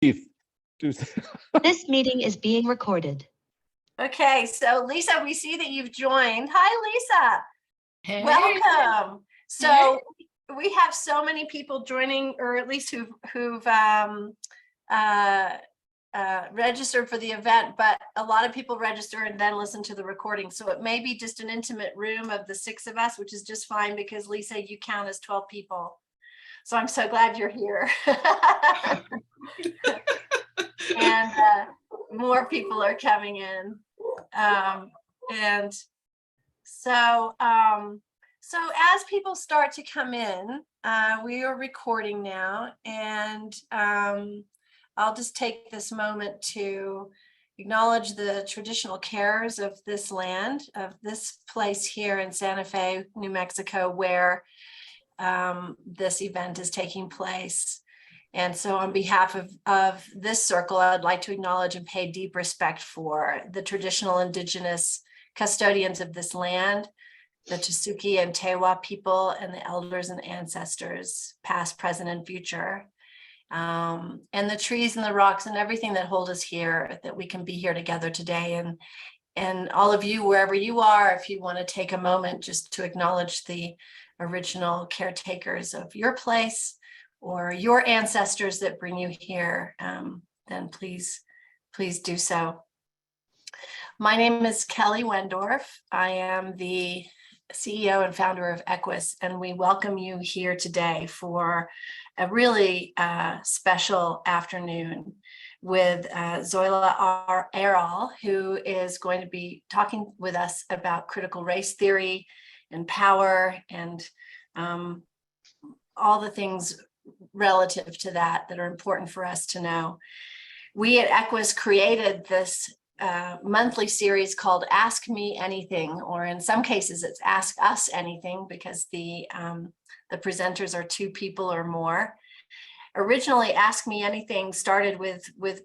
This meeting is being recorded. Okay, so Lisa, we see that you've joined. Hi, Lisa. Hey. Welcome. So we have so many people joining, or at least who've registered for the event, but a lot of people register and then listen to the recording. So it may be just an intimate room of the 6 of us, which is just fine because Lisa, you count as 12 people. So I'm so glad you're here. And more people are coming in. And so as people start to come in, we are recording now, and I'll just take this moment to acknowledge the traditional carers of this land, of this place here in Santa Fe, New Mexico, where this event is taking place. And so on behalf of this circle, I'd like to acknowledge and pay deep respect for the traditional indigenous custodians of this land, the Tusuki and Tewa people, and the elders and ancestors, past, present, and future. And the trees and the rocks and everything that hold us here, that we can be here together today. And all of you, wherever you are, if you want to take a moment just to acknowledge the original caretakers of your place or your ancestors that bring you here, then please do so. My name is Kelly Wendorf. I am the CEO and founder of EQUUS, and we welcome you here today for a really special afternoon with Zoila Airall, who is going to be talking with us about critical race theory and power and all the things relative to that are important for us to know. We at EQUUS created this monthly series called Ask Me Anything, or in some cases it's Ask Us Anything, because the presenters are 2 people or more. Originally, Ask Me Anything started with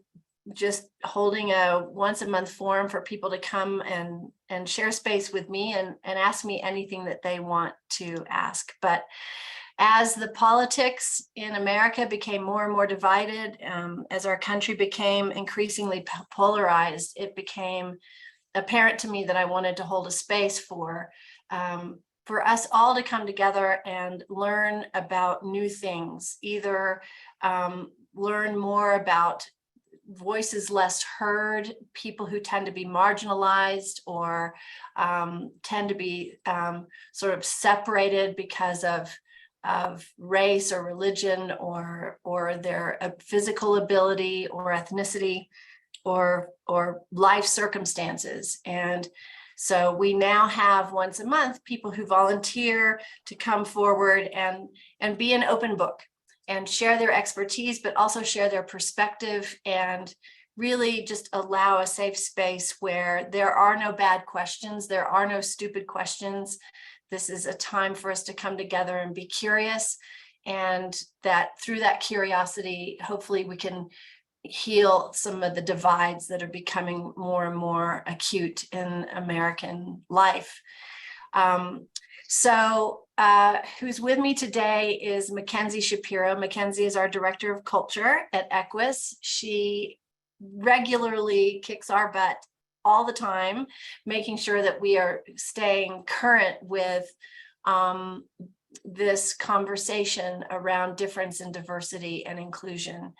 just holding a once a month forum for people to come and share space with me and ask me anything that they want to ask. But as the politics in America became more and more divided, as our country became increasingly polarized, it became apparent to me that I wanted to hold a space for us all to come together and learn about new things, either learn more about voices less heard, people who tend to be marginalized or tend to be sort of separated because of race or religion or their physical ability or ethnicity or life circumstances. And so we now have once a month people who volunteer to come forward and be an open book and share their expertise, but also share their perspective and really just allow a safe space where there are no bad questions, there are no stupid questions. This is a time for us to come together and be curious, and that through that curiosity, hopefully we can heal some of the divides that are becoming more and more acute in American life. Who's with me today is Mackenzie Shapiro. Mackenzie is our Director of Culture at EQUUS. She regularly kicks our butt all the time, making sure that we are staying current with this conversation around difference and diversity and inclusion.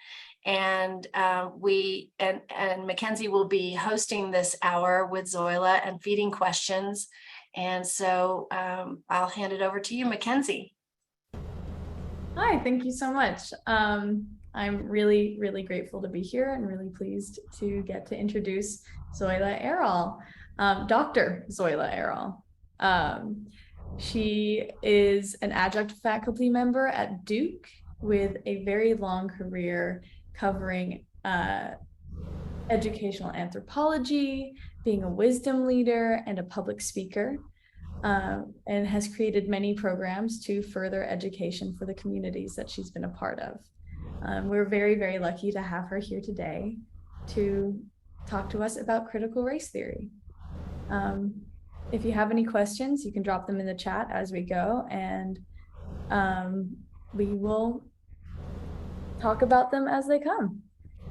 And Mackenzie will be hosting this hour with Zoila and feeding questions. And so I'll hand it over to you, Mackenzie. Hi, thank you so much. I'm really, really grateful to be here and really pleased to get to introduce Zoila Airall, Dr. Zoila Airall. She is an adjunct faculty member at Duke with a very long career covering educational anthropology, being a wisdom leader and a public speaker, and has created many programs to further education for the communities that she's been a part of. We're very, very lucky to have her here today to talk to us about critical race theory. If you have any questions, you can drop them in the chat as we go, and we will talk about them as they come.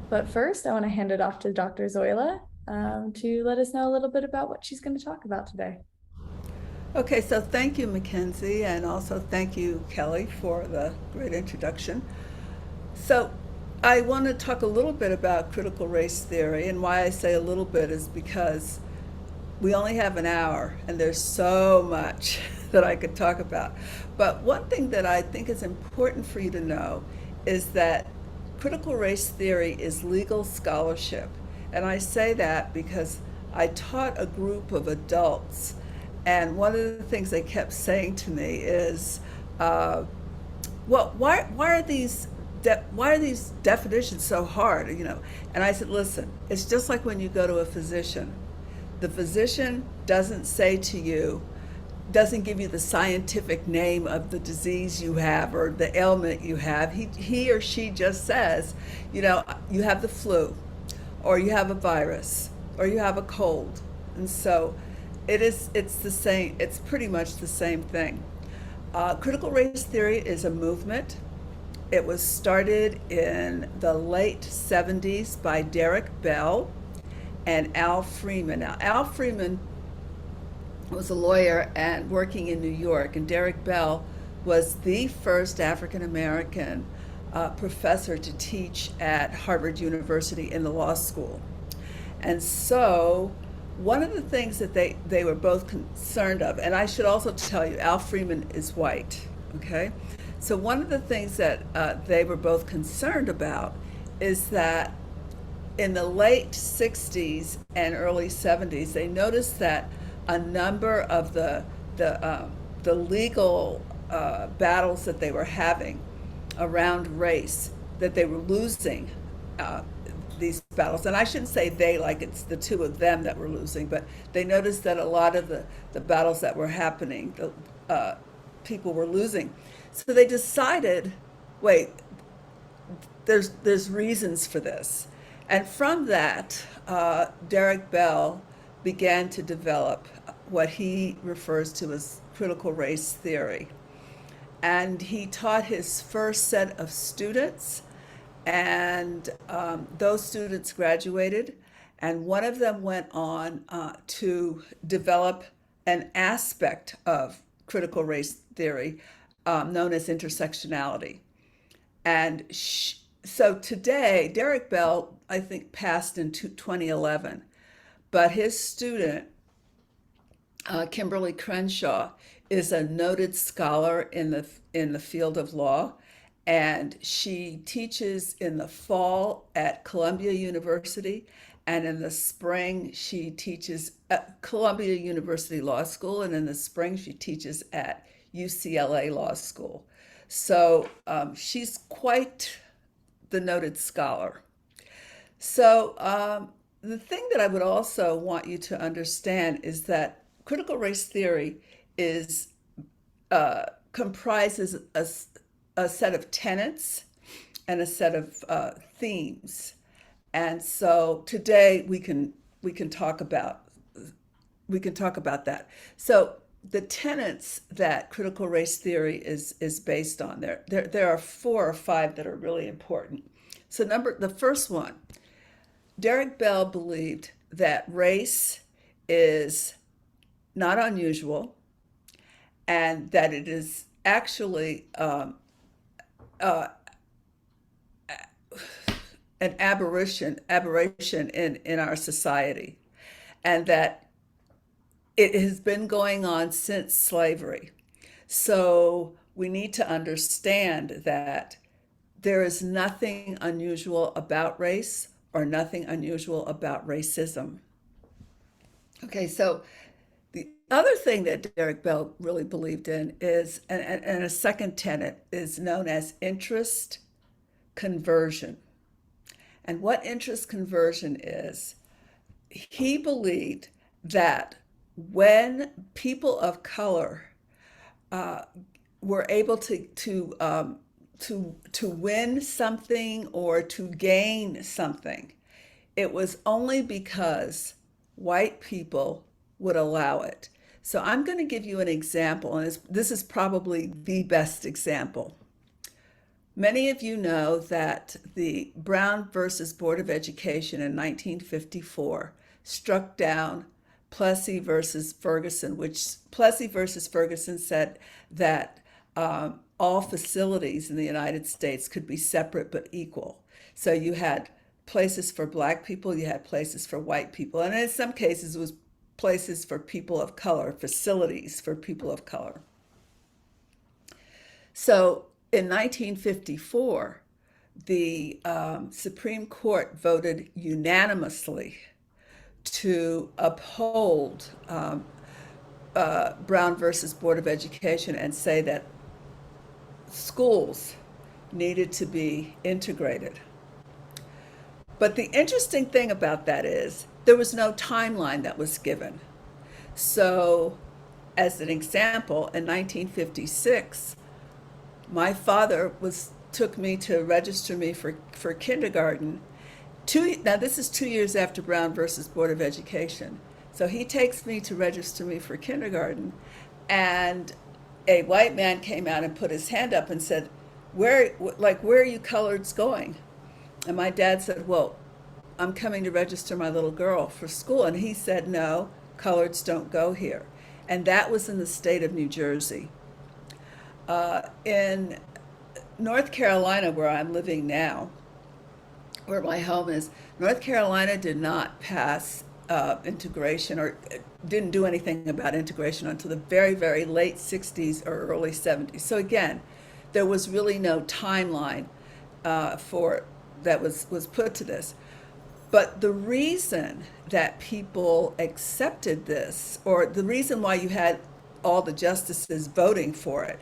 But first, I want to hand it off to Dr. Zoila to let us know a little bit about what she's going to talk about today. Okay, so thank you, Mackenzie, and also thank you, Kelly, for the great introduction. So I want to talk a little bit about critical race theory, and why I say a little bit is because we only have an hour, and there's so much that I could talk about. But one thing that I think is important for you to know is that critical race theory is legal scholarship. And I say that because I taught a group of adults, and one of the things they kept saying to me is, well, why are these definitions so hard? And I said, listen, it's just like when you go to a physician. The physician doesn't give you the scientific name of the disease you have or the ailment you have. He or she just says, you have the flu, or you have a virus, or you have a cold. And so it's the same, it's pretty much the same thing. Critical race theory is a movement. It was started in the late 70s by Derek Bell and Al Freeman. Now, Al Freeman was a lawyer and working in New York, and Derek Bell was the first African-American professor to teach at Harvard University in the law school. And so one of the things that they were both concerned of, and I should also tell you, Al Freeman is white, okay? So one of the things that they were both concerned about is that in the late 60s and early 70s, they noticed that a number of the legal battles that they were having around race, that they were losing these battles. And I shouldn't say they, like it's the two of them that were losing, but they noticed that a lot of the battles that were happening, people were losing. So they decided, wait, there's reasons for this. And from that, Derek Bell began to develop what he refers to as critical race theory. And he taught his first set of students, and those students graduated, and one of them went on to develop an aspect of critical race theory known as intersectionality. And so today, Derek Bell, I think, passed in 2011, but his student, Kimberly Crenshaw, is a noted scholar in the field of law, and she teaches in the fall at Columbia University, and in the spring she teaches at Columbia University Law School, and in the spring she teaches at UCLA Law School. So she's quite the noted scholar. So the thing that I would also want you to understand is that critical race theory comprises a set of tenets and a set of themes. And so today we can talk about that. So the tenets that critical race theory is based on, there are 4 or 5 that are really important. So the first one, Derek Bell believed that race is not unusual, and that it is actually an aberration in our society, and that it has been going on since slavery. So we need to understand that there is nothing unusual about race or nothing unusual about racism. Okay, so the other thing that Derek Bell really believed in is, and a second tenet is known as interest conversion. And what interest conversion is, he believed that when people of color were able to win something or to gain something, it was only because white people would allow it. So I'm going to give you an example, and this is probably the best example. Many of you know that the Brown versus Board of Education in 1954 struck down Plessy versus Ferguson, which Plessy versus Ferguson said that all facilities in the United States could be separate but equal. So you had places for Black people, you had places for white people, and in some cases it was places for people of color, facilities for people of color. So in 1954, the Supreme Court voted unanimously to uphold Brown versus Board of Education and say that schools needed to be integrated. But the interesting thing about that is there was no timeline that was given. So, as an example, in 1956, my father took me to register me for kindergarten. Now, this is 2 years after Brown versus Board of Education. So he takes me to register me for kindergarten, and a white man came out and put his hand up and said, where are you coloreds going? And my dad said, well, I'm coming to register my little girl for school. And he said, no, coloreds don't go here. And that was in the state of New Jersey. In North Carolina, where I'm living now, where my home is, North Carolina did not pass integration, or didn't do anything about integration until the very, very late 60s or early 70s. So again, there was really no timeline that was put to this. But the reason that people accepted this, or the reason why you had all the justices voting for it,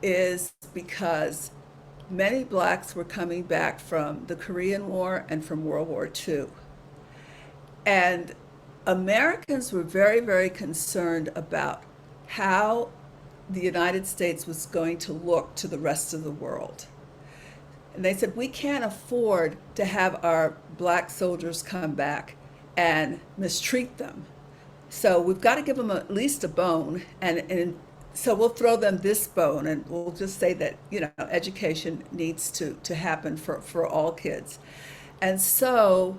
is because many Blacks were coming back from the Korean War and from World War II. And Americans were very, very concerned about how the United States was going to look to the rest of the world. And they said, we can't afford to have our Black soldiers come back and mistreat them. So we've got to give them at least a bone, and so we'll throw them this bone, and we'll just say that, education needs to happen for all kids. And so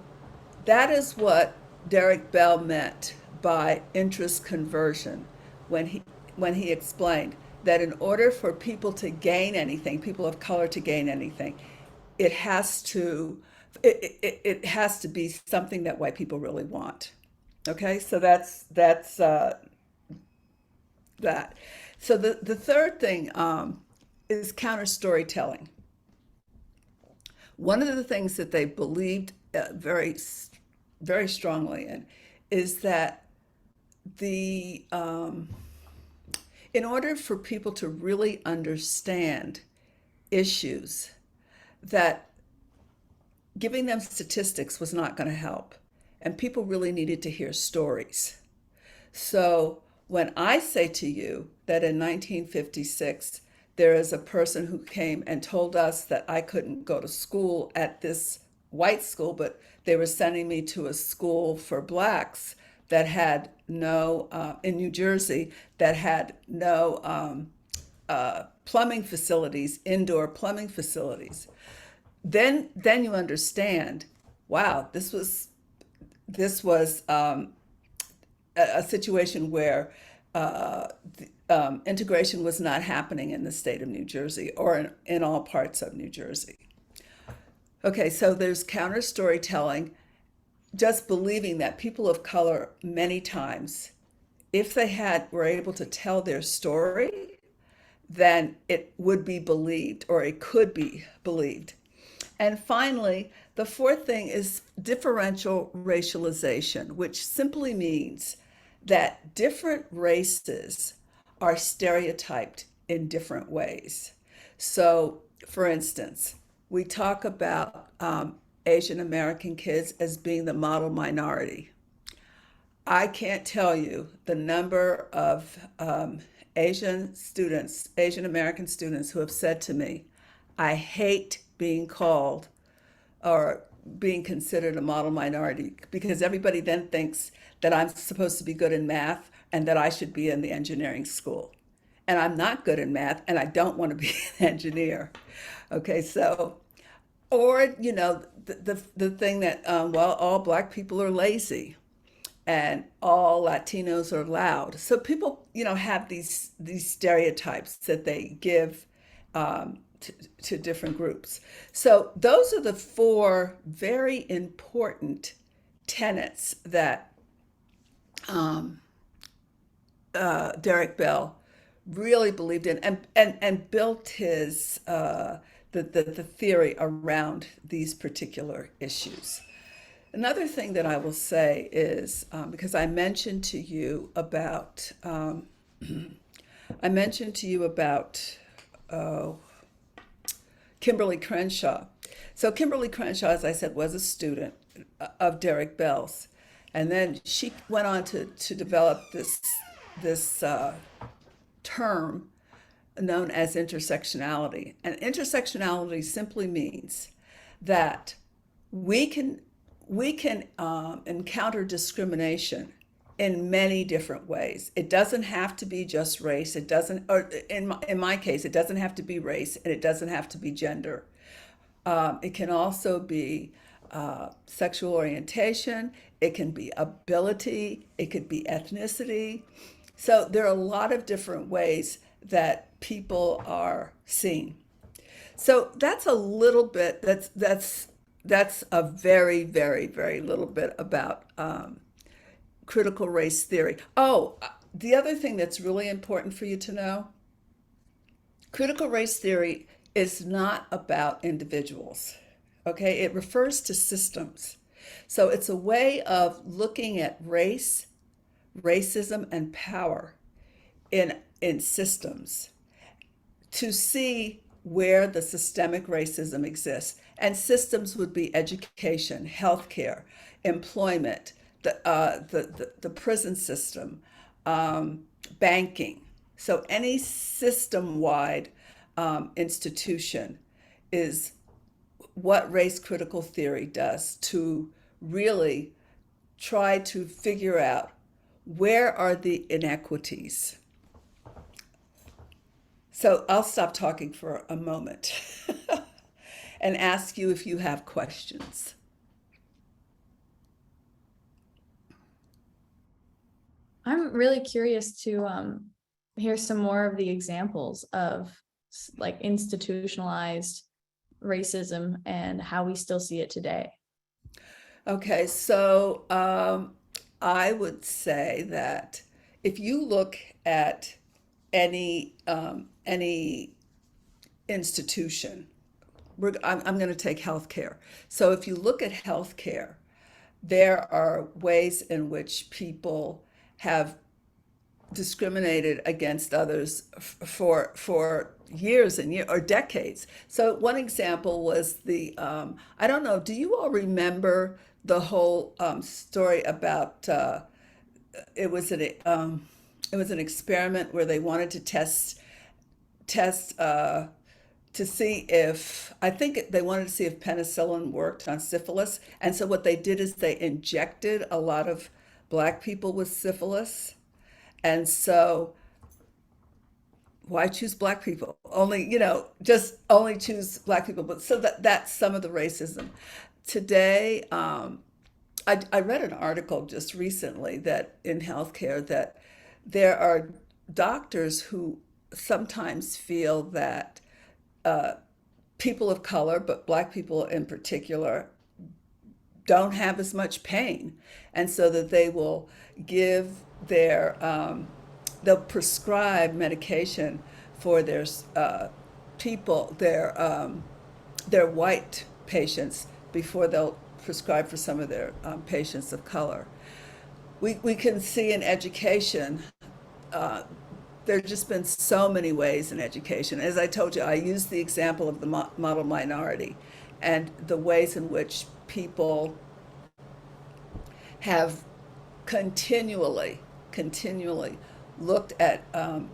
that is what Derek Bell meant by interest conversion when he explained that in order for people to gain anything, people of color to gain anything, it has to be something that white people really want. Okay, so that's that. So the third thing is counter storytelling. One of the things that they believed very, very strongly in is that in order for people to really understand issues, that giving them statistics was not going to help, and people really needed to hear stories. So when I say to you that in 1956, there is a person who came and told us that I couldn't go to school at this white school, but they were sending me to a school for Blacks that had no, in New Jersey, that had no plumbing facilities, indoor plumbing facilities, then you understand, wow, this was a situation where integration was not happening in the state of New Jersey, or in all parts of New Jersey. Okay, so there's counter storytelling, just believing that people of color many times, if they were able to tell their story, then it would be believed, or it could be believed. And finally, the fourth thing is differential racialization, which simply means that different races are stereotyped in different ways. So, for instance, we talk about Asian American kids as being the model minority. I can't tell you the number of Asian American students who have said to me, I hate being called or being considered a model minority, because everybody then thinks that I'm supposed to be good in math and that I should be in the engineering school. and I'm not good in math, and I don't want to be an engineer. Okay, so, or, the thing that, well, all Black people are lazy and all Latinos are loud. So people, have these stereotypes that they give to different groups. So those are the four very important tenets that Derek Bell really believed in and built his the theory around these particular issues. Another thing that I will say is because I mentioned to you about Kimberly Crenshaw. So Kimberly Crenshaw, as I said, was a student of Derek Bell's, and then she went on to develop this term known as intersectionality. And intersectionality simply means that we can encounter discrimination in many different ways. It doesn't have to be just race. It doesn't, or in my case, it doesn't have to be race, and it doesn't have to be gender. It can also be sexual orientation. It can be ability. It could be ethnicity. So there are a lot of different ways that people are seen. So that's a little bit. That's a very, very, very little bit about critical race theory. Oh, the other thing that's really important for you to know, critical race theory is not about individuals, okay? It refers to systems. So it's a way of looking at race, racism, and power in systems to see where the systemic racism exists. And systems would be education, healthcare, employment, the prison system, banking. So any system-wide institution is what race critical theory does to really try to figure out where are the inequities. So I'll stop talking for a moment and ask you if you have questions. I'm really curious to hear some more of the examples of like institutionalized racism and how we still see it today. Okay, so I would say that if you look at any institution, I'm going to take healthcare. So if you look at healthcare, there are ways in which people have discriminated against others for years and years or decades. So one example was the I don't know. Do you all remember the whole story about it was an experiment where they wanted to test to see if I think they wanted to see if penicillin worked on syphilis, and so what they did is they injected a lot of Black people with syphilis. And so why choose Black people? Only, just only choose Black people. But so that's some of the racism. Today, I read an article just recently that in healthcare that there are doctors who sometimes feel that people of color, but Black people in particular, don't have as much pain. And so that they will give they'll prescribe medication for their white patients before they'll prescribe for some of their patients of color. We can see in education, there's just been so many ways in education. As I told you, I used the example of the model minority and the ways in which people have continually looked at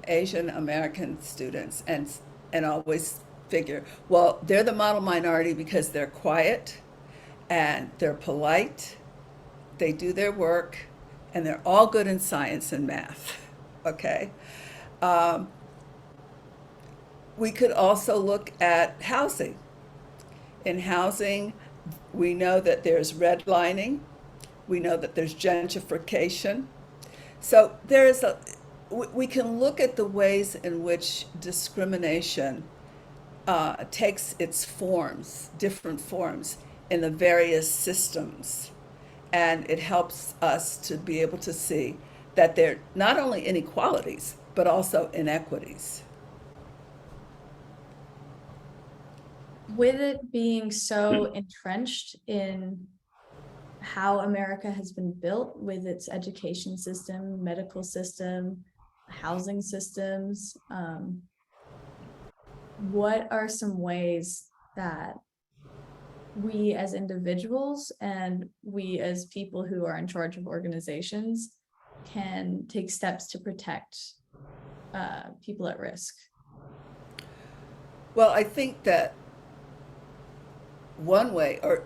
Asian American students and always figure, well, they're the model minority because they're quiet and they're polite, they do their work, and they're all good in science and math, okay? We could also look at housing. In housing, we know that there's redlining, we know that there's gentrification. So we can look at the ways in which discrimination takes its forms, different forms in the various systems. And it helps us to be able to see that there are not only inequalities, but also inequities. With it being so entrenched in how America has been built with its education system, medical system, housing systems, what are some ways that we as individuals and we as people who are in charge of organizations can take steps to protect people at risk? Well, I think that one way, or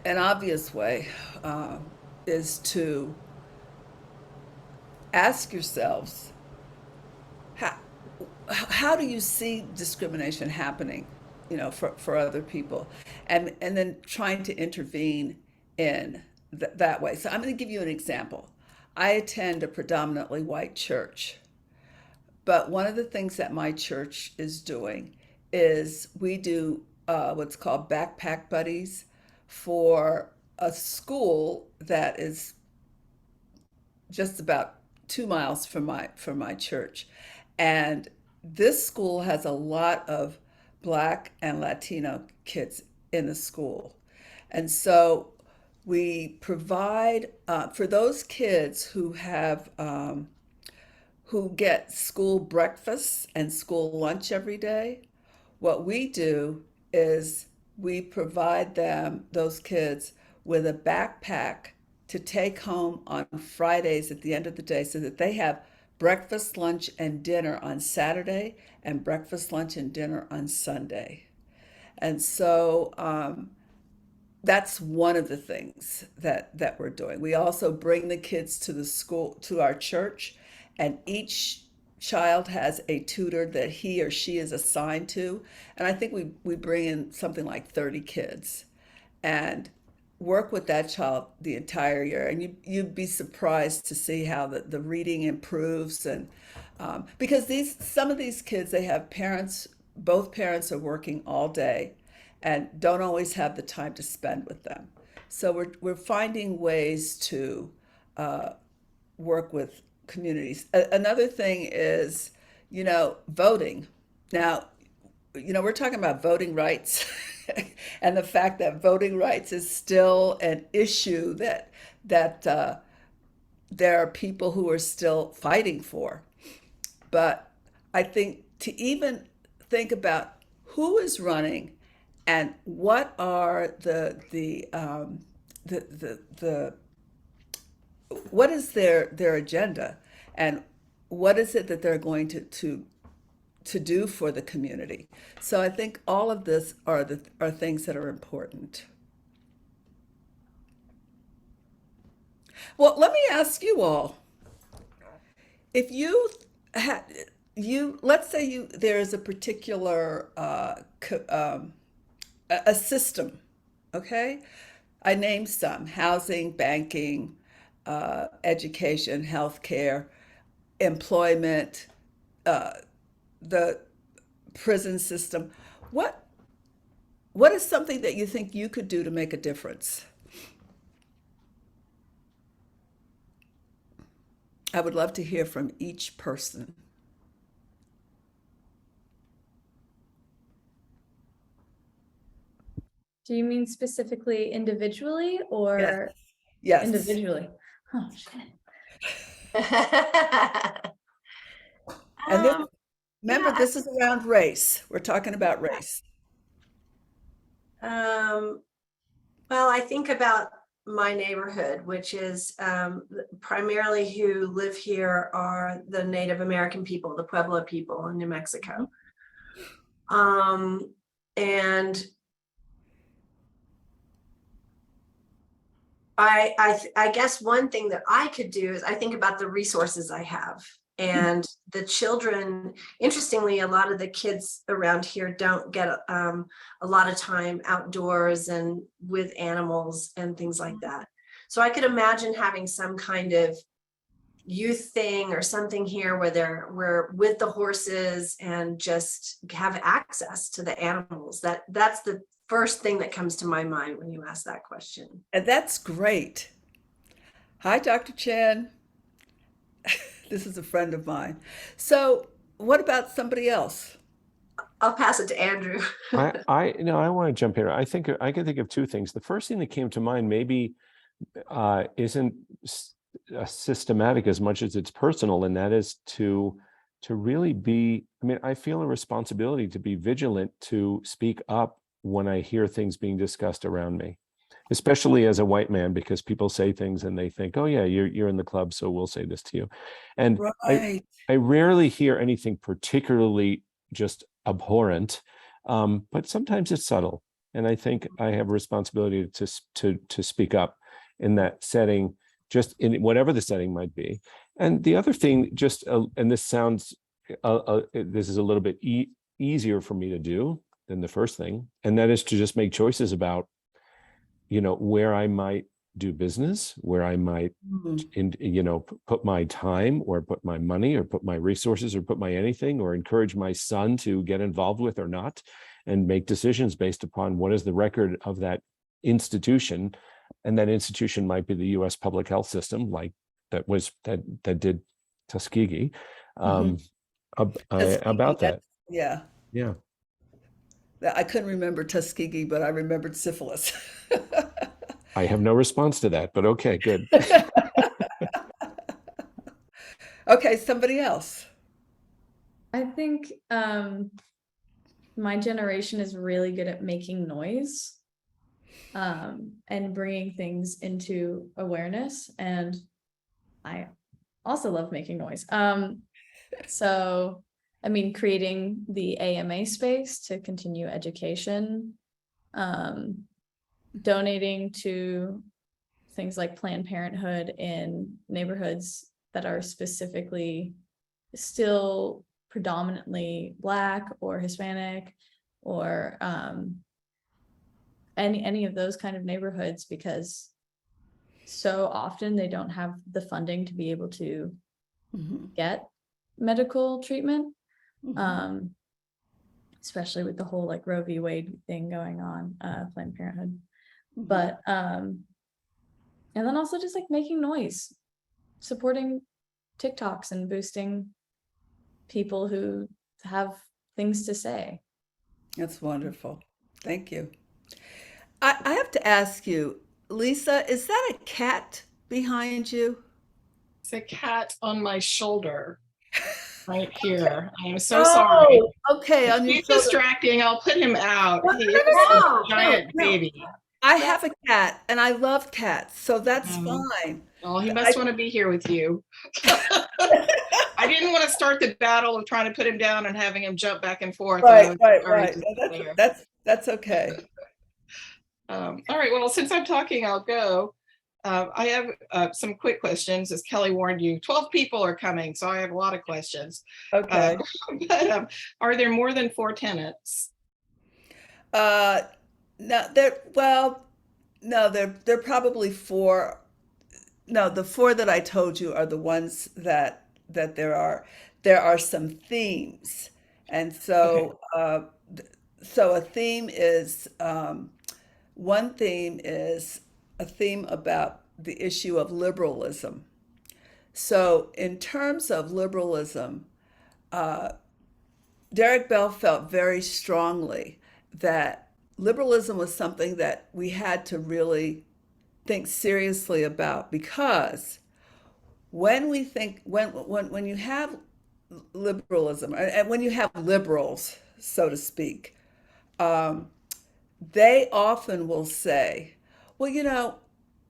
an obvious way, is to ask yourselves, how do you see discrimination happening, for other people, and then trying to intervene in that way. So I'm going to give you an example. I attend a predominantly white church, but one of the things that my church is doing is we do what's called backpack buddies for a school that is just about 2 miles from my church. And this school has a lot of Black and Latino kids in the school. And so we provide for those kids who have who get school breakfast and school lunch every day. What we do is we provide those kids, with a backpack to take home on Fridays at the end of the day, so that they have breakfast, lunch, and dinner on Saturday and breakfast, lunch, and dinner on Sunday. And so that's one of the things that we're doing. We also bring the kids to the school, to our church, and each child has a tutor that he or she is assigned to. And I think we bring in something like 30 kids and work with that child the entire year. And you'd be surprised to see how the reading improves. And because some of these kids, they have parents, both parents are working all day and don't always have the time to spend with them. So we're finding ways to work with communities. Another thing is, voting. Now, we're talking about voting rights and the fact that voting rights is still an issue that there are people who are still fighting for. But I think to even think about who is running and what are what is their agenda, and what is it that they're going to do for the community. So I think all of this are things that are important. Well, let me ask you all, if you had let's say there is a particular a system, okay? I named some: housing, banking, education, healthcare, employment, the prison system. What is something that you think you could do to make a difference? I would love to hear from each person. Do you mean specifically individually or Yes. individually? Oh, shit. And remember, Yeah. this is around race. We're talking about race. Well, I think about my neighborhood, which is primarily who live here are the Native American people, the Pueblo people in New Mexico. And I guess one thing that I could do is I think about the resources I have. And the children, interestingly, a lot of the kids around here don't get a lot of time outdoors and with animals and things like that. So I could imagine having some kind of youth thing or something here where we're with the horses and just have access to the animals. That's the first thing that comes to my mind when you ask that question. And that's great. Hi, Dr. Chan. This is a friend of mine. So, what about somebody else? I'll pass it to Andrew. I I want to jump in. I think I can think of two things. The first thing that came to mind maybe isn't systematic as much as it's personal, and that is to really be. I mean, I feel a responsibility to be vigilant to speak up when I hear things being discussed around me, especially as a white man, because people say things and they think, "Oh yeah, you're in the club, so we'll say this to you," and Right. I rarely hear anything particularly just abhorrent, but sometimes it's subtle, and I think I have a responsibility to speak up in that setting, just in whatever the setting might be. And the other thing, just and this sounds, this is a little bit easier for me to do than the first thing, and that is to just make choices about, where I might do business, where I might put my time or put my money or put my resources or put my anything, or encourage my son to get involved with or not, and make decisions based upon what is the record of that institution. And that institution might be the US public health system, like that did Tuskegee, about that. Yeah. Yeah. I couldn't remember Tuskegee, but I remembered syphilis. I have no response to that, but okay, good. Okay, somebody else. I think my generation is really good at making noise and bringing things into awareness. And I also love making noise. So, I mean, creating the AMA space to continue education, donating to things like Planned Parenthood in neighborhoods that are specifically still predominantly Black or Hispanic, or any of those kind of neighborhoods, because so often they don't have the funding to be able to get medical treatment, especially with the whole like Roe v. Wade thing going on, Planned Parenthood. But and then also just like making noise, supporting TikToks and boosting people who have things to say. That's wonderful. Thank you. I have to ask you, Lisa, is that a cat behind you? It's a cat on my shoulder right here. I am so sorry. Okay, on your He's shoulder. distracting. I'll put him out. No, He no, is no, a giant no. baby. I have a cat and I love cats, so that's fine. Well, he must want to be here with you. I didn't want to start the battle of trying to put him down and having him jump back and forth. Right. There. That's okay. All right. Well, since I'm talking, I'll go. I have some quick questions. As Kelly warned you, 12 people are coming, so I have a lot of questions. Okay. But are there more than 4 tenants? No, they're probably 4. No, the 4 that I told you are the ones that there are some themes. And so so a theme is one theme is a theme about the issue of liberalism. So in terms of liberalism, Derek Bell felt very strongly that liberalism was something that we had to really think seriously about, because when we think when you have liberalism, and when you have liberals, so to speak, they often will say, well,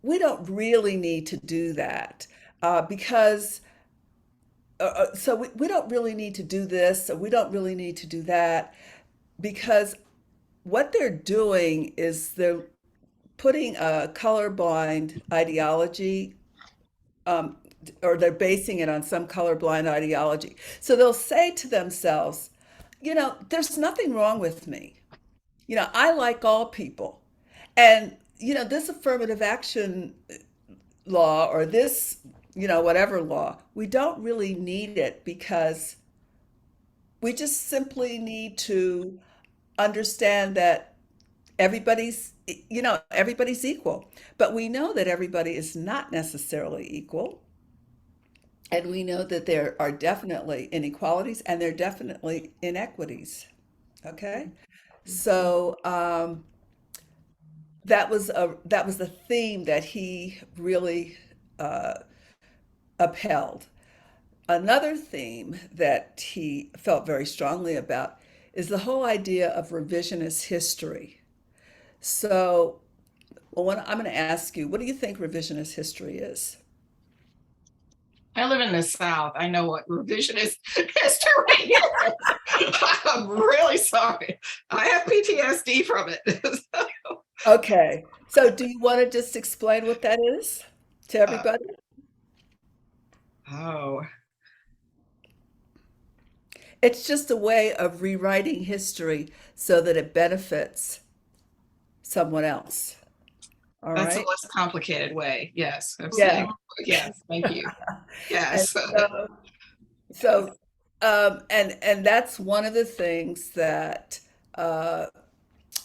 we don't really need to do that, because so we don't really need to do this, or we don't really need to do that, because what they're doing is they're putting a colorblind ideology or they're basing it on some colorblind ideology. So they'll say to themselves, there's nothing wrong with me. I like all people. And, this affirmative action law or this, whatever law, we don't really need it because we just simply need to understand that everybody's equal. But we know that everybody is not necessarily equal. And we know that there are definitely inequalities and there are definitely inequities. Okay? So that was the theme that he really upheld. Another theme that he felt very strongly about is the whole idea of revisionist history. So, I'm going to ask you, what do you think revisionist history is? I live in the South. I know what revisionist history is. I'm really sorry. I have PTSD from it. Okay. So do you want to just explain what that is to everybody? Oh, It's just a way of rewriting history so that it benefits someone else. All that's a right. less complicated way. Yes. I'm Yeah. saying, yes. Thank you. And Yes. so and that's one of the things that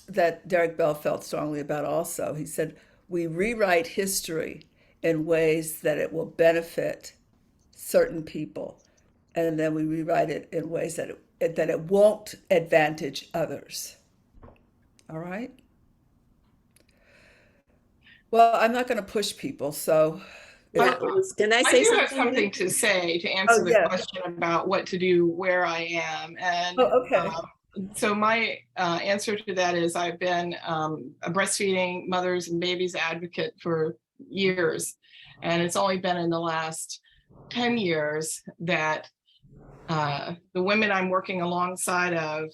that Derek Bell felt strongly about also. He said, we rewrite history in ways that it will benefit certain people, and then we rewrite it in ways that it won't advantage others. All right? Well, I'm not going to push people, so Yeah, can I I say do have something? something to say to answer the yeah. question about what to do where I am. And Okay. so my answer to that is I've been a breastfeeding mothers and babies advocate for years. And it's only been in the last 10 years that the women I'm working alongside of,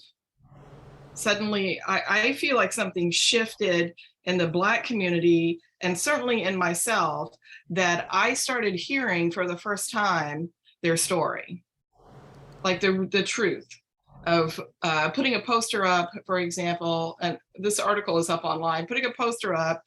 suddenly I feel like something shifted in the Black community and certainly in myself, that I started hearing for the first time their story, like the truth of putting a poster up, for example, and this article is up online, putting a poster up,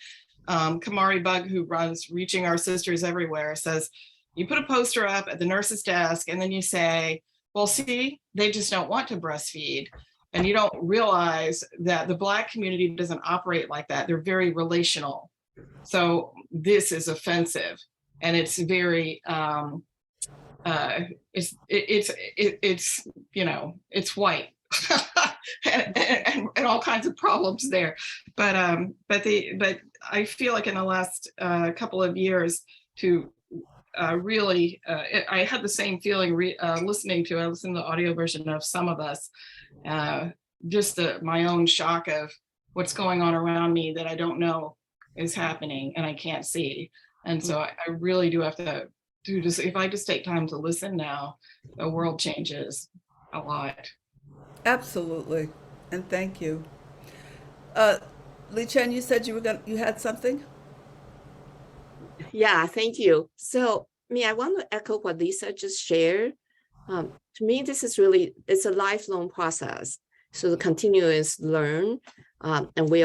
Kamari Bug, who runs Reaching Our Sisters Everywhere, says, you put a poster up at the nurse's desk and then you say, well, see, they just don't want to breastfeed. And you don't realize that the Black community doesn't operate like that. They're very relational. So this is offensive, and it's very it's it's white and all kinds of problems there. But I feel like in the last couple of years to really I had the same feeling listening to the audio version of Some of Us, just my own shock of what's going on around me that I don't know is happening and I can't see. And so I really do have to do just, if I just take time to listen now, the world changes a lot. Absolutely. And thank you. Li Chen, you said you had something? Yeah, thank you. So, I want to echo what Lisa just shared. To me, this is it's a lifelong process. So the continuous learn, and we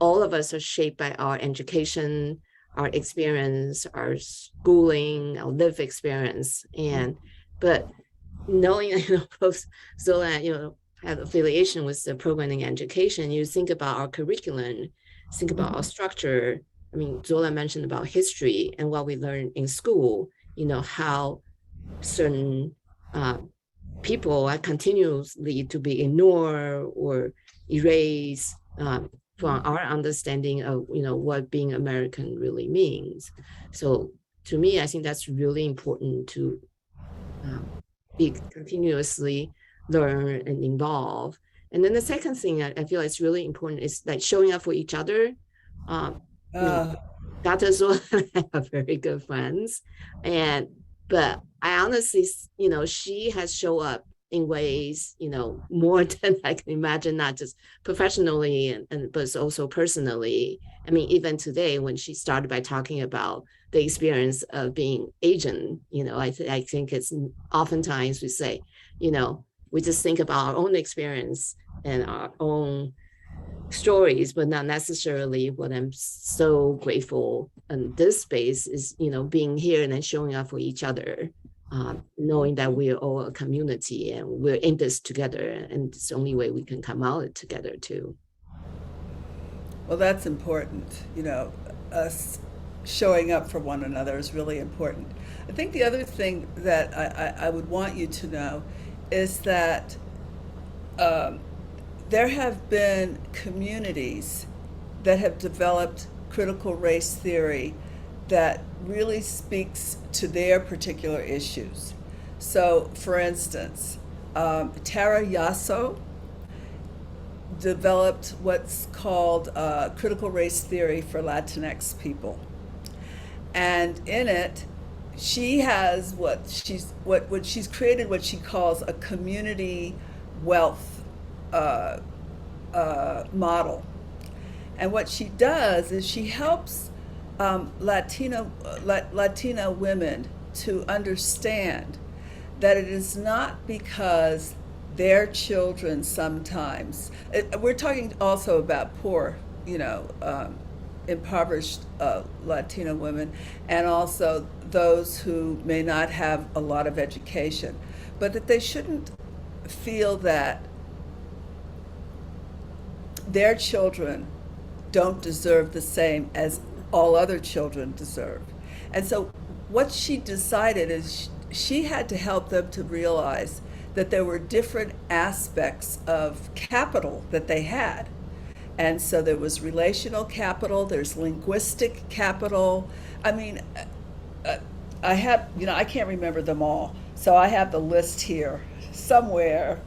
all of us are shaped by our education, our experience, our schooling, our lived experience, but knowing both Zoila, have affiliation with the programming education, you think about our curriculum, think about our structure. Zoila mentioned about history and what we learn in school, how certain people are continuously to be ignored or erased from our understanding of, what being American really means. So to me, I think that's really important to be continuously learn and involve. And then the second thing I feel is really important is like showing up for each other. Dr. Zoila are very good friends, but I honestly, she has shown up in ways, more than I can imagine, not just professionally but also personally. I mean, even today, when she started by talking about the experience of being Asian, I think it's oftentimes we say, we just think about our own experience and our own stories, but not necessarily what I'm so grateful in this space is, being here and then showing up for each other, knowing that we're all a community and we're in this together. And it's the only way we can come out together too. Well, that's important. Us showing up for one another is really important. I think the other thing that I would want you to know is that there have been communities that have developed critical race theory that really speaks to their particular issues. So, for instance, Tara Yasso developed what's called critical race theory for Latinx people. And in it, she has what she's created what she calls a community wealth model. And what she does is she helps Latina women to understand that it is not because their children sometimes, we're talking also about poor, impoverished Latina women, and also those who may not have a lot of education, but that they shouldn't feel that their children don't deserve the same as all other children deserve. And so what she decided is she had to help them to realize that there were different aspects of capital that they had. And so there was relational capital, there's linguistic capital. I mean, I have, I can't remember them all. So I have the list here somewhere.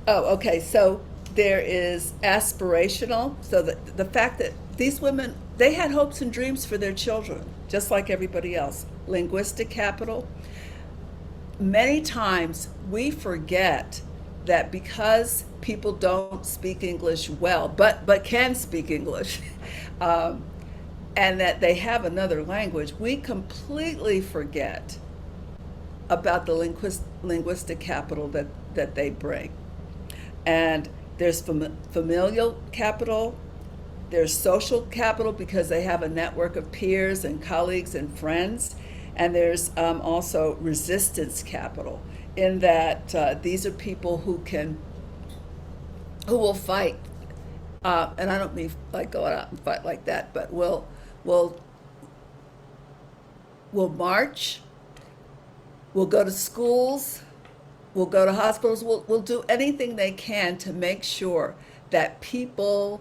Okay, so there is aspirational. So the fact that these women, they had hopes and dreams for their children, just like everybody else. Linguistic capital. Many times we forget that because people don't speak English well, but can speak English, and that they have another language, we completely forget about the linguistic capital that they bring. And there's familial capital, there's social capital because they have a network of peers and colleagues and friends, and there's also resistance capital in that these are people who will fight, and I don't mean like go out and fight like that, but will march, will go to schools, will go to hospitals, will do anything they can to make sure that people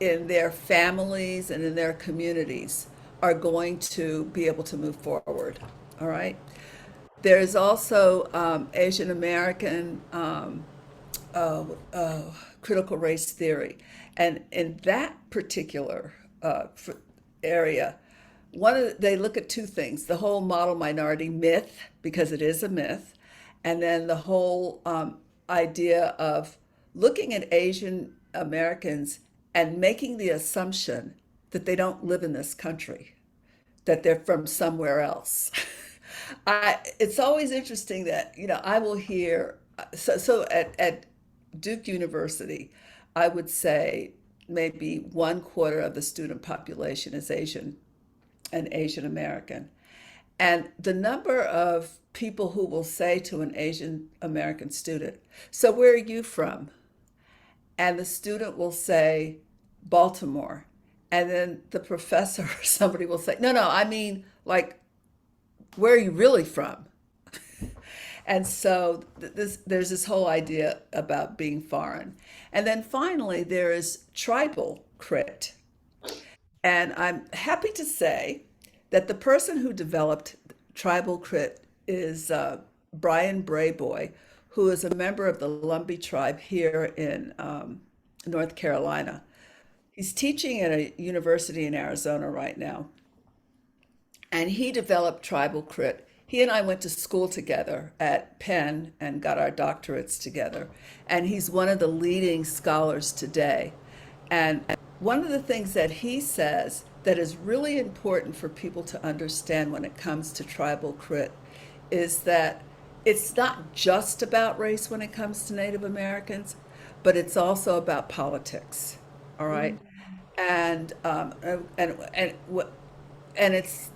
in their families and in their communities are going to be able to move forward. All right. There's also Asian American critical race theory. And in that particular area, they look at two things: the whole model minority myth, because it is a myth, and then the whole idea of looking at Asian Americans and making the assumption that they don't live in this country, that they're from somewhere else. It's always interesting that, I will hear, so at Duke University, I would say maybe 1/4 of the student population is Asian and Asian American. And the number of people who will say to an Asian American student, "So where are you from?" And the student will say, "Baltimore." And then the professor or somebody will say, no, I mean, like, where are you really from? And so there's this whole idea about being foreign. And then finally, there is tribal crit. And I'm happy to say that the person who developed tribal crit is Brian Brayboy, who is a member of the Lumbee tribe here in North Carolina. He's teaching at a university in Arizona right now. And he developed tribal crit. he and I went to school together at Penn and got our doctorates together. And he's one of the leading scholars today. And one of the things that he says that is really important for people to understand when it comes to tribal crit is that it's not just about race when it comes to Native Americans, but it's also about politics. All right. And and it's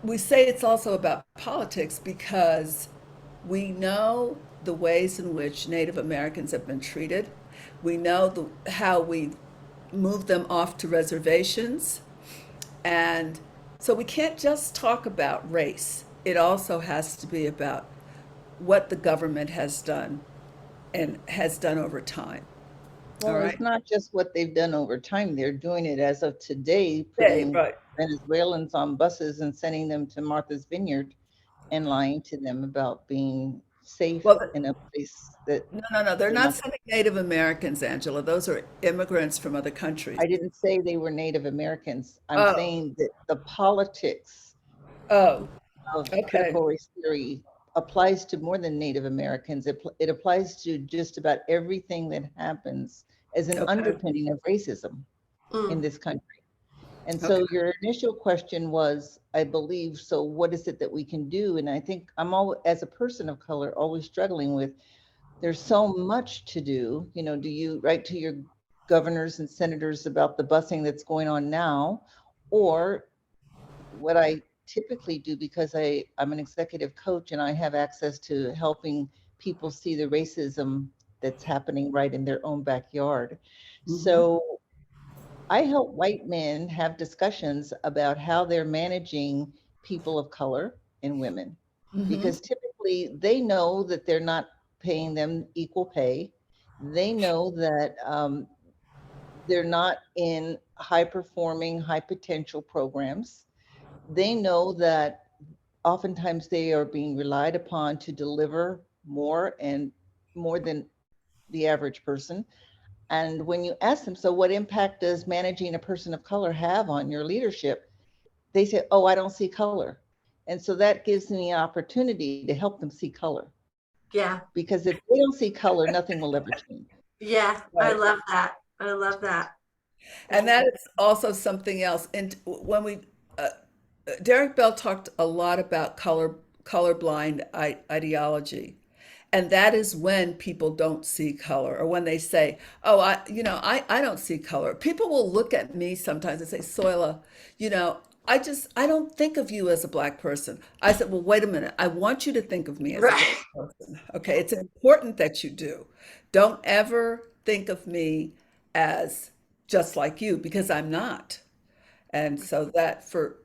we say it's also about politics because we know the ways in which Native Americans have been treated. We know how we move them off to reservations. And so we can't just talk about race. It also has to be about what the government has done and has done over time. Well, All it's right. not just what they've done over time. They're doing it as of today, Okay, putting right. Venezuelans on buses and sending them to Martha's Vineyard and lying to them about being safe Well, in a place that no. They're they're not not. sending Native Americans, Angela. Those are immigrants from other countries. I didn't say they were Native Americans. I'm Oh, saying that the politics oh, of okay. critical race theory applies to more than Native Americans. It applies to just about everything that happens as an Okay. underpinning of racism in Mm. this country. And Okay. so your initial question was, I believe, so what is it that we can do? And I think I'm all, as a person of color, always struggling with, there's so much to do. You know, do you write to your governors and senators about the busing that's going on now? Or what I typically do, because I'm an executive coach and I have access to helping people see the racism that's happening right in their own backyard. So I help white men have discussions about how they're managing people of color and women, Mm-hmm. because typically they know that they're not paying them equal pay. They know that they're not in high performing, high potential programs. They know that oftentimes they are being relied upon to deliver more and more than the average person. And when you ask them, so what impact does managing a person of color have on your leadership? They say, oh, I don't see color. And so that gives me an opportunity to help them see color. Yeah. Because if they don't see color, nothing will ever change. Yeah. I Right. love that. I love that. And that is also something else. And when uh, Derek Bell talked a lot about colorblind ideology. And that is when people don't see color, or when they say, oh, I don't see color. People will look at me sometimes and say, Zoila, I don't think of you as a Black person. I said, well, wait a minute. I want you to think of me as a Right. Black person. Okay. It's important that you do. Don't ever think of me as just like you, because I'm not. And so that for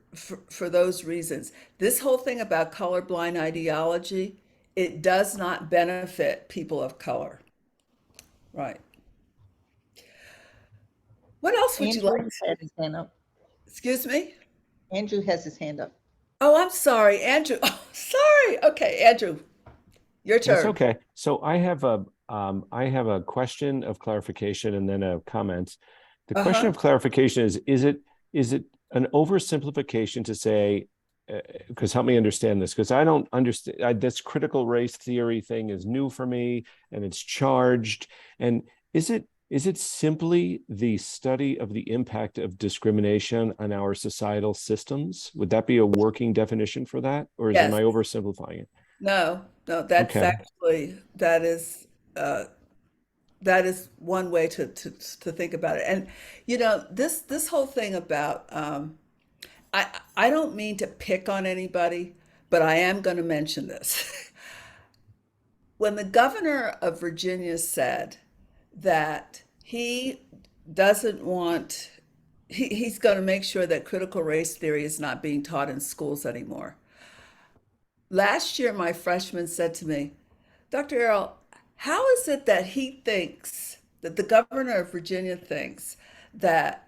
those reasons, this whole thing about colorblind ideology, it does not benefit people of color. Right. What else would you like? Andrew had his hand up. Excuse me? Andrew has his hand up. Oh, I'm sorry, Andrew. Oh, sorry. Okay, Andrew, your That's turn. okay. So I have a question of clarification and then a comment. The question Uh-huh. of clarification is it an oversimplification to say, because help me understand this, because I don't understand, this critical race theory thing is new for me and it's charged. And is it simply the study of the impact of discrimination on our societal systems? Would that be a working definition for that? Or am Yes. I oversimplifying it? No, that's Okay. actually, that is one way to think about it. And this whole thing about I don't mean to pick on anybody, but I am going to mention this. When the governor of Virginia said that he doesn't want he's going to make sure that critical race theory is not being taught in schools anymore. Last year my freshman said to me, Dr. Airall, how is it that the governor of Virginia thinks that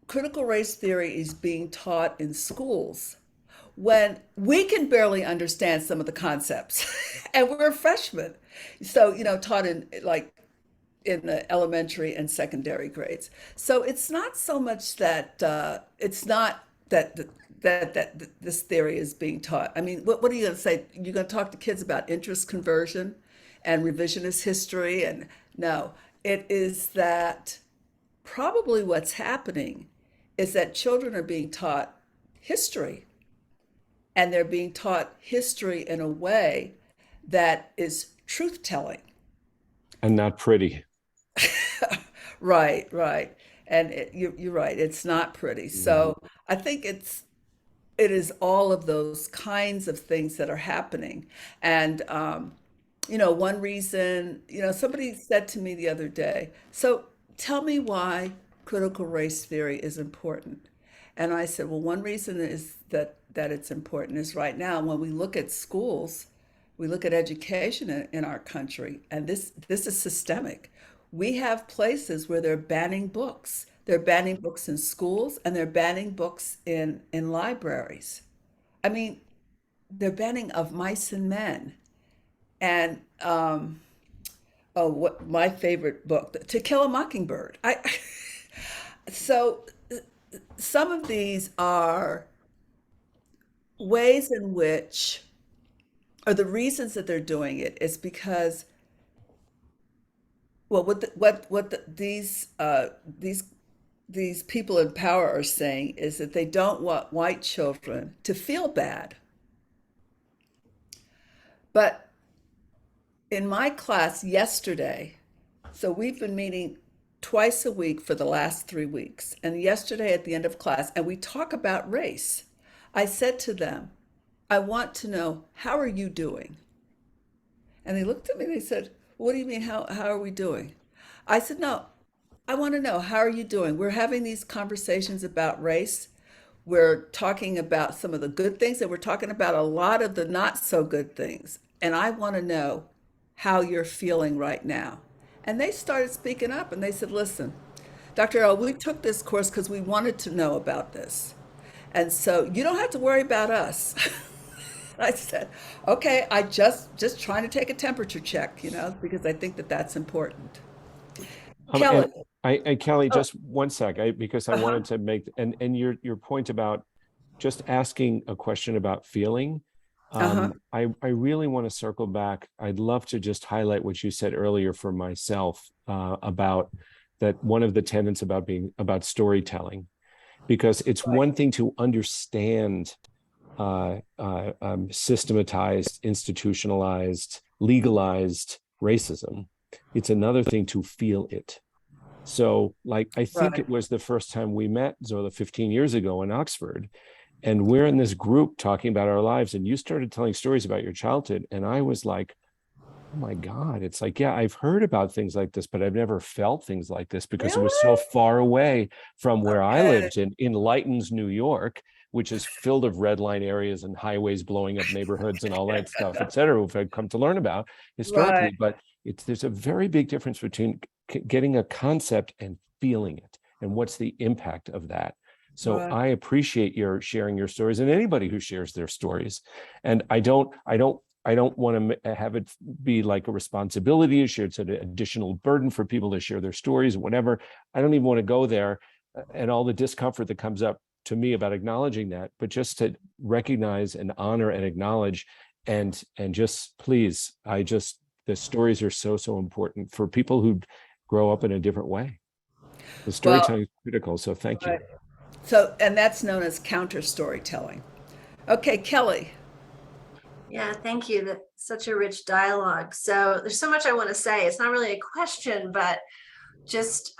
critical race theory is being taught in schools when we can barely understand some of the concepts and we're freshmen? So, taught in the elementary and secondary grades. So it's not so much that it's not that this theory is being taught? I mean, what are you going to say? You're going to talk to kids about interest conversion and revisionist history? And no, it is that probably what's happening is that children are being taught history, and they're being taught history in a way that is truth telling. And not pretty. Right, right. And you're right, it's not pretty. So I think it is all of those kinds of things that are happening. And one reason, somebody said to me the other day, so tell me why critical race theory is important. And I said, well, one reason is that it's important is right now when we look at schools, we look at education in our country, and this is systemic. We have places where they're banning books. They're banning books in schools, and they're banning books in libraries. I mean, they're banning Of Mice and Men, and what my favorite book, To Kill a Mockingbird. So some of these are ways in which, or the reasons that they're doing it is because, well, these people in power are saying is that they don't want white children to feel bad. But in my class yesterday, so we've been meeting twice a week for the last 3 weeks, and yesterday at the end of class, and we talk about race. I said to them, I want to know, how are you doing? And they looked at me and they said, what do you mean, how are we doing? I said, no, I want to know, how are you doing? We're having these conversations about race. We're talking about some of the good things, and we're talking about a lot of the not so good things. And I want to know how you're feeling right now. And they started speaking up, and they said, listen, Dr. Airall, we took this course because we wanted to know about this. And so you don't have to worry about us. I said, okay, I just trying to take a temperature check, because I think that that's important. Kelly. Kelly, just one sec, because I wanted to make, and your point about just asking a question about feeling, I really want to circle back. I'd love to just highlight what you said earlier for myself about that one of the tenets about storytelling, because it's one thing to understand systematized, institutionalized, legalized racism. It's another thing to feel it. So, like, I think it was the first time we met, Zoila, 15 years ago in Oxford, and we're in this group talking about our lives, and you started telling stories about your childhood, and I was like, oh my God, it's like, yeah, I've heard about things like this, but I've never felt things like this because it was so far away from where I lived in Lytton's, New York, which is filled of red line areas and highways blowing up neighborhoods and all that stuff, et cetera, which I've come to learn about historically. But there's a very big difference between getting a concept and feeling it, and what's the impact of that. So I appreciate your sharing your stories, and anybody who shares their stories. And I don't want to have it be like a responsibility issue. It's an additional burden for people to share their stories, whatever. I don't even want to go there, and all the discomfort that comes up to me about acknowledging that, but just to recognize and honor and acknowledge, and just please, the stories are so important for people who grow up in a different way. The storytelling is critical, so thank you. So, and that's known as counter storytelling. Okay, Kelly. Yeah, thank you. That's such a rich dialogue. So there's so much I want to say. It's not really a question, but just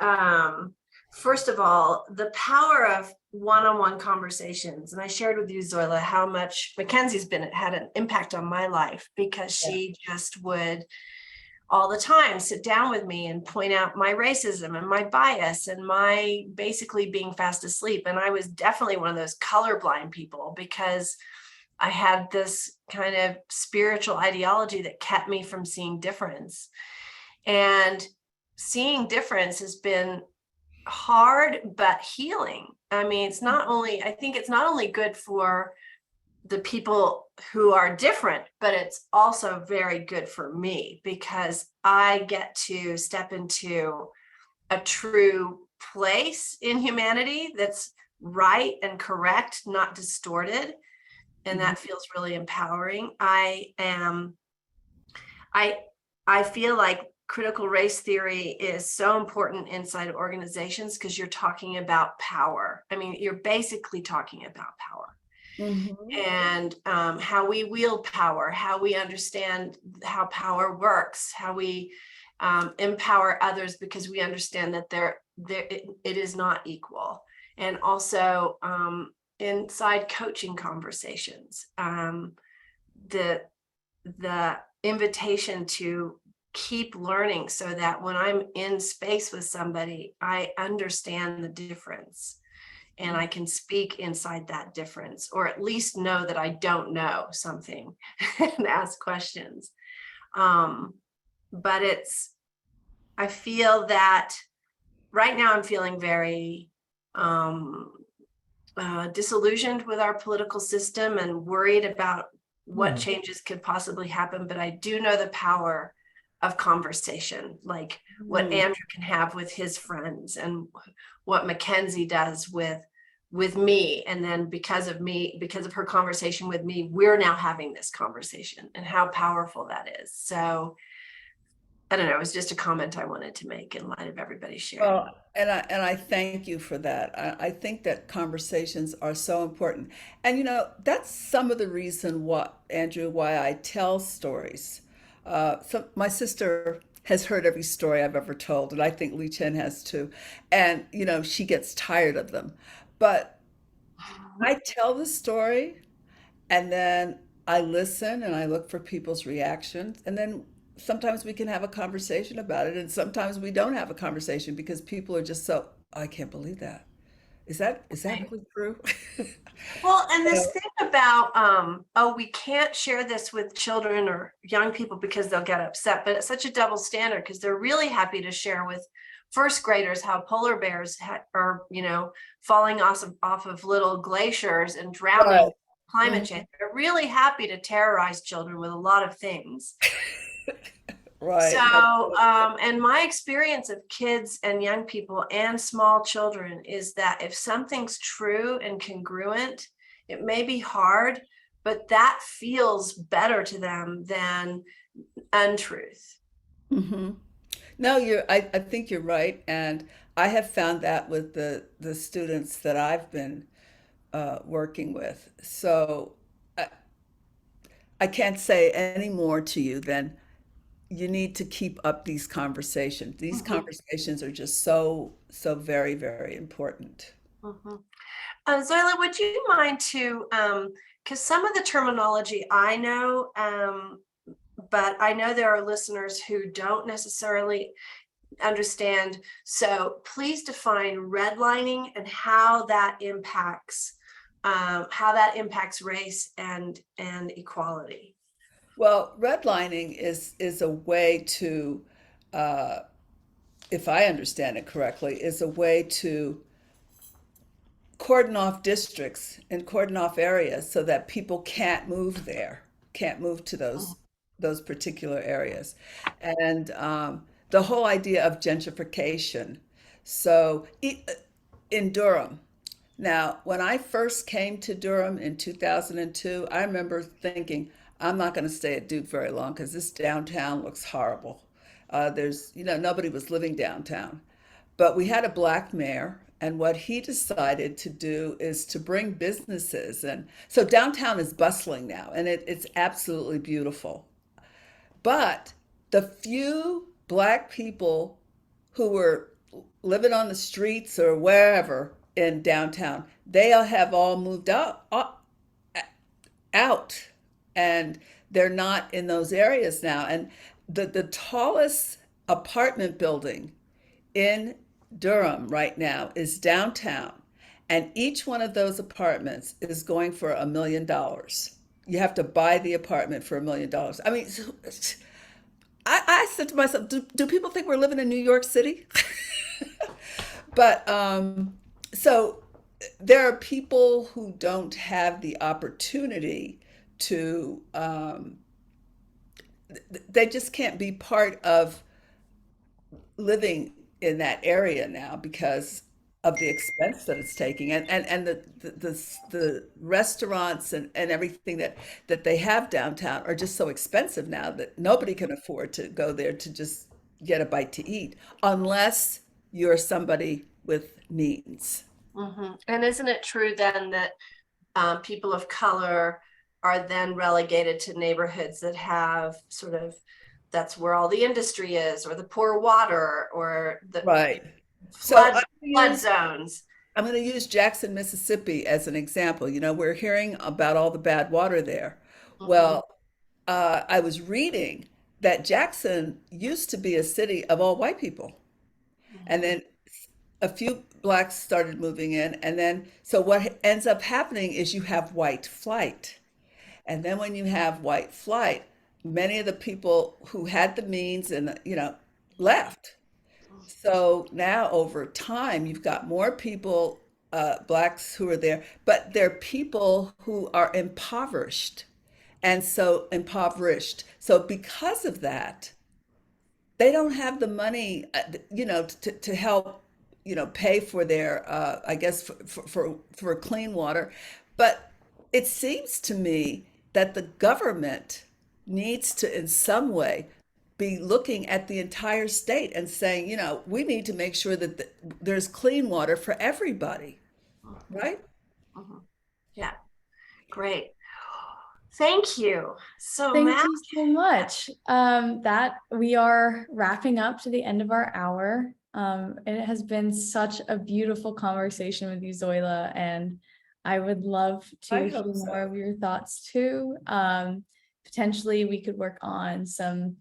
first of all, the power of one-on-one conversations. And I shared with you, Zoila, how much Mackenzie's had an impact on my life, because she just would all the time sit down with me and point out my racism and my bias and my basically being fast asleep. And I was definitely one of those colorblind people, because I had this kind of spiritual ideology that kept me from seeing difference. And seeing difference has been hard, but healing. I mean, I think it's not only good for the people who are different, but it's also very good for me, because I get to step into a true place in humanity that's right and correct, not distorted. And that feels really empowering. I feel like critical race theory is so important inside organizations because you're talking about power. I mean, you're basically talking about power. And how we wield power, how we understand how power works, how we empower others because we understand that it is not equal. And also inside coaching conversations, the invitation to keep learning so that when I'm in space with somebody, I understand the difference. And I can speak inside that difference, or at least know that I don't know something and ask questions. But I feel that right now I'm feeling very disillusioned with our political system and worried about what changes could possibly happen. But I do know the power of conversation, like what Andrew can have with his friends and what Mackenzie does with me. And then because of her conversation with me, we're now having this conversation, and how powerful that is. So I don't know, it was just a comment I wanted to make in light of everybody sharing. Well, and I thank you for that. I think that conversations are so important. And that's some of the reason Andrew, why I tell stories. So my sister has heard every story I've ever told, and I think Lee Chen has too. And she gets tired of them. But I tell the story, and then I listen and I look for people's reactions, and then sometimes we can have a conversation about it, and sometimes we don't have a conversation because people are just so, "Oh, I can't believe that. Is that really true?" Well, and this thing about, we can't share this with children or young people because they'll get upset, but it's such a double standard because they're really happy to share with first graders how polar bears are, falling off of little glaciers and drowning. Right. Climate change. They're really happy to terrorize children with a lot of things. Right. So, and my experience of kids and young people and small children is that if something's true and congruent, it may be hard, but that feels better to them than untruth. No, I think you're right. And I have found that with the students that I've been working with. So I can't say any more to you than you need to keep up these conversations. These conversations are just so, so very, very important. Zoila, would you mind to, because some of the terminology I know, but I know there are listeners who don't necessarily understand. So please define redlining and how that impacts race and equality. Well, redlining is a way to, if I understand it correctly, is a way to cordon off districts and cordon off areas so that people can't move there, can't move to those particular areas. And the whole idea of gentrification. So in Durham, now, when I first came to Durham in 2002, I remember thinking, I'm not going to stay at Duke very long because this downtown looks horrible. Nobody was living downtown. But we had a black mayor, and what he decided to do is to bring businesses. And so downtown is bustling now, and it's absolutely beautiful. But the few black people who were living on the streets or wherever in downtown, they have all moved out, and they're not in those areas now. And the tallest apartment building in Durham right now is downtown, and each one of those apartments is going for $1 million. You have to buy the apartment for $1 million. I mean, I said to myself, do people think we're living in New York City? But so there are people who don't have the opportunity to, they just can't be part of living in that area now because the expense that it's taking, and the restaurants and everything that they have downtown are just so expensive now that nobody can afford to go there to just get a bite to eat unless you're somebody with means. And isn't it true then that people of color are then relegated to neighborhoods that have sort of, that's where all the industry is, or the poor water, or the Right. So flood zones? I'm going to use Jackson, Mississippi as an example. You know, we're hearing about all the bad water there. Well, I was reading that Jackson used to be a city of all white people. And then a few blacks started moving in. And then, so what ends up happening is you have white flight. And then when you have white flight, many of the people who had the means and, you know, left. So now over time, you've got more people, blacks who are there, but they're people who are impoverished. And so impoverished. So because of that, they don't have the money, you know, to help, you know, pay for their, I guess, for clean water. But it seems to me that the government needs to, in some way, be looking at the entire state and saying, you know, we need to make sure that there's clean water for everybody, right? Yeah, great. Thank you so Thank much. you so much. That we are wrapping up to the end of our hour. It has been such a beautiful conversation with you, Zoila, and I would love to I hear hope so. more of your thoughts too. Potentially we could work on some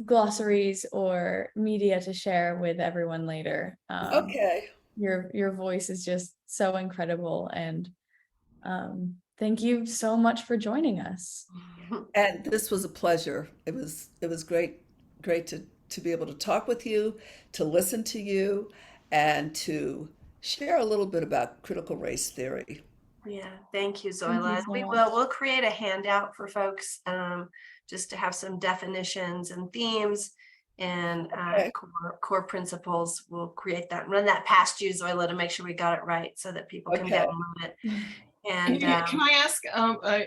glossaries or media to share with everyone later. Okay. Your voice is just so incredible, and thank you so much for joining us. And this was a pleasure. It was great to be able to talk with you, to listen to you, and to share a little bit about critical race theory. Yeah, thank you, Thank Zoila. you so We much. we'll create a handout for folks, just to have some definitions and themes and Okay. core principles. We'll create that, run that past you, Zoila, to make sure we got it right so that people can Okay. download it. And Can I ask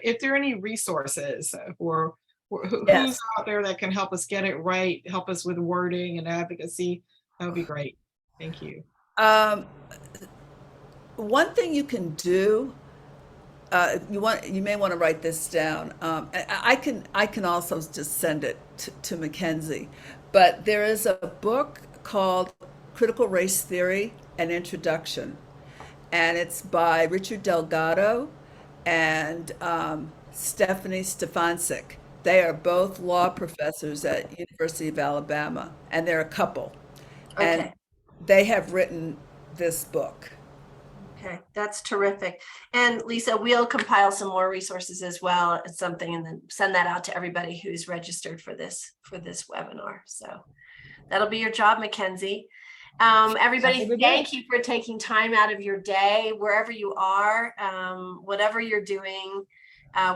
if there are any resources for who's Yes. out there that can help us get it right, help us with wording and advocacy? That would be great. Thank you. One thing you can do, you may want to write this down. I can also just send it to Mackenzie, but there is a book called Critical Race Theory: An Introduction, and it's by Richard Delgado and Stephanie Stefancic. They are both law professors at University of Alabama, and they're a couple, and okay. they have written this book. Okay, that's terrific. And Lisa, we'll compile some more resources as well as something, and then send that out to everybody who's registered for this webinar. So that'll be your job, Mackenzie. Everybody, thank you for taking time out of your day, wherever you are, whatever you're doing,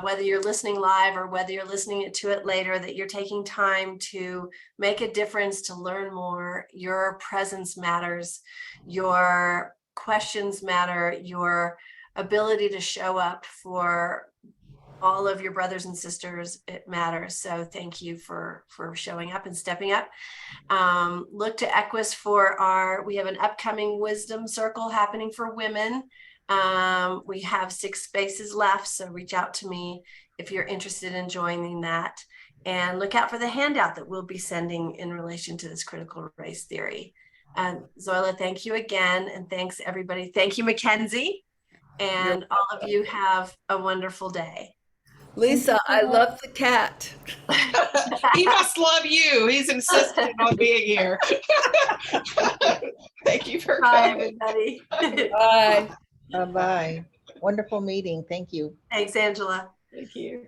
whether you're listening live or whether you're listening to it later, that you're taking time to make a difference, to learn more. Your presence matters. Your questions matter. Your ability to show up for all of your brothers and sisters, it matters. So thank you for showing up and stepping up. Look to EQUUS for we have an upcoming wisdom circle happening for women. We have 6 spaces left, so reach out to me if you're interested in joining that. And look out for the handout that we'll be sending in relation to this critical race theory. Zoila, thank you again, and thanks everybody. Thank you, Mackenzie, and all of you have a wonderful day. Lisa, I love the cat. He must love you. He's insistent on being here. Thank you for coming. Bye, everybody. Bye. Bye-bye. Wonderful meeting. Thank you. Thanks, Angela. Thank you.